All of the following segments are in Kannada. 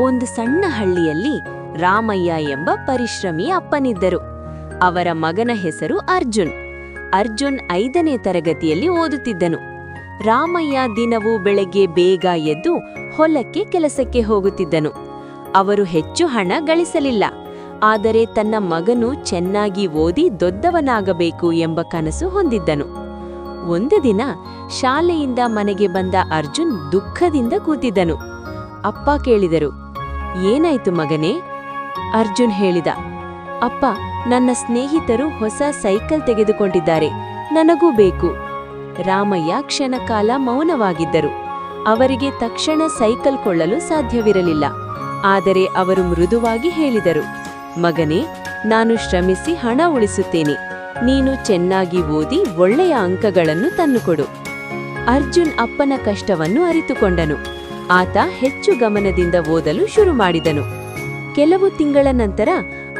ಒಂದು ಸಣ್ಣ ಹಳ್ಳಿಯಲ್ಲಿ ರಾಮಯ್ಯ ಎಂಬ ಪರಿಶ್ರಮಿ ಅಪ್ಪನಿದ್ದರು. ಅವರ ಮಗನ ಹೆಸರು ಅರ್ಜುನ್. ಅರ್ಜುನ್ 5ನೇ ತರಗತಿಯಲ್ಲಿ ಓದುತ್ತಿದ್ದನು. ರಾಮಯ್ಯ ದಿನವೂ ಬೆಳಗ್ಗೆ ಬೇಗ ಎದ್ದು ಹೊಲಕ್ಕೆ ಕೆಲಸಕ್ಕೆ ಹೋಗುತ್ತಿದ್ದನು. ಅವರು ಹೆಚ್ಚು ಹಣ ಗಳಿಸಲಿಲ್ಲ, ಆದರೆ ತನ್ನ ಮಗನು ಚೆನ್ನಾಗಿ ಓದಿ ದೊಡ್ಡವನಾಗಬೇಕು ಎಂಬ ಕನಸು ಹೊಂದಿದ್ದನು. ಒಂದು ದಿನ ಶಾಲೆಯಿಂದ ಮನೆಗೆ ಬಂದ ಅರ್ಜುನ್ ದುಃಖದಿಂದ ಕೂತಿದ್ದನು. ಅಪ್ಪ ಕೇಳಿದರು, ಏನಾಯ್ತು ಮಗನೇ? ಅರ್ಜುನ್ ಹೇಳಿದ, ಅಪ್ಪ, ನನ್ನ ಸ್ನೇಹಿತರು ಹೊಸ ಸೈಕಲ್ ತೆಗೆದುಕೊಂಡಿದ್ದಾರೆ, ನನಗೂ ಬೇಕು. ರಾಮಯ್ಯ ಕ್ಷಣಕಾಲ ಮೌನವಾಗಿದ್ದರು. ಅವರಿಗೆ ತಕ್ಷಣ ಸೈಕಲ್ ಕೊಳ್ಳಲು ಸಾಧ್ಯವಿರಲಿಲ್ಲ. ಆದರೆ ಅವರು ಮೃದುವಾಗಿ ಹೇಳಿದರು, ಮಗನೇ, ನಾನು ಶ್ರಮಿಸಿ ಹಣ ಉಳಿಸುತ್ತೇನೆ. ನೀನು ಚೆನ್ನಾಗಿ ಓದಿ ಒಳ್ಳೆಯ ಅಂಕಗಳನ್ನು ತಂದುಕೊಡು. ಅರ್ಜುನ್ ಅಪ್ಪನ ಕಷ್ಟವನ್ನು ಅರಿತುಕೊಂಡನು. ಆತ ಹೆಚ್ಚು ಗಮನದಿಂದ ಓದಲು ಶುರು ಮಾಡಿದನು. ಕೆಲವು ತಿಂಗಳ ನಂತರ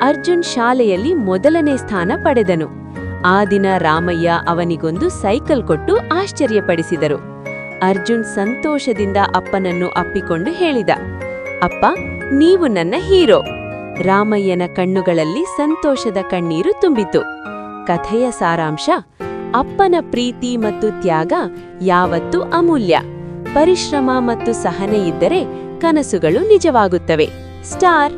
ಅರ್ಜುನ್ ಶಾಲೆಯಲ್ಲಿ ಮೊದಲನೇ ಸ್ಥಾನ ಪಡೆದನು. ಆ ದಿನ ರಾಮಯ್ಯ ಅವನಿಗೊಂದು ಸೈಕಲ್ ಕೊಟ್ಟು ಆಶ್ಚರ್ಯಪಡಿಸಿದರು. ಅರ್ಜುನ್ ಸಂತೋಷದಿಂದ ಅಪ್ಪನನ್ನು ಅಪ್ಪಿಕೊಂಡು ಹೇಳಿದ, ಅಪ್ಪ, ನೀವು ನನ್ನ ಹೀರೋ. ರಾಮಯ್ಯನ ಕಣ್ಣುಗಳಲ್ಲಿ ಸಂತೋಷದ ಕಣ್ಣೀರು ತುಂಬಿತು. ಕಥೆಯ ಸಾರಾಂಶ: ಅಪ್ಪನ ಪ್ರೀತಿ ಮತ್ತು ತ್ಯಾಗ ಯಾವತ್ತೂ ಅಮೂಲ್ಯ. ಪರಿಶ್ರಮ ಮತ್ತು ಸಹನೆ ಇದ್ದರೆ ಕನಸುಗಳು ನಿಜವಾಗುತ್ತವೆ. ಸ್ಟಾರ್.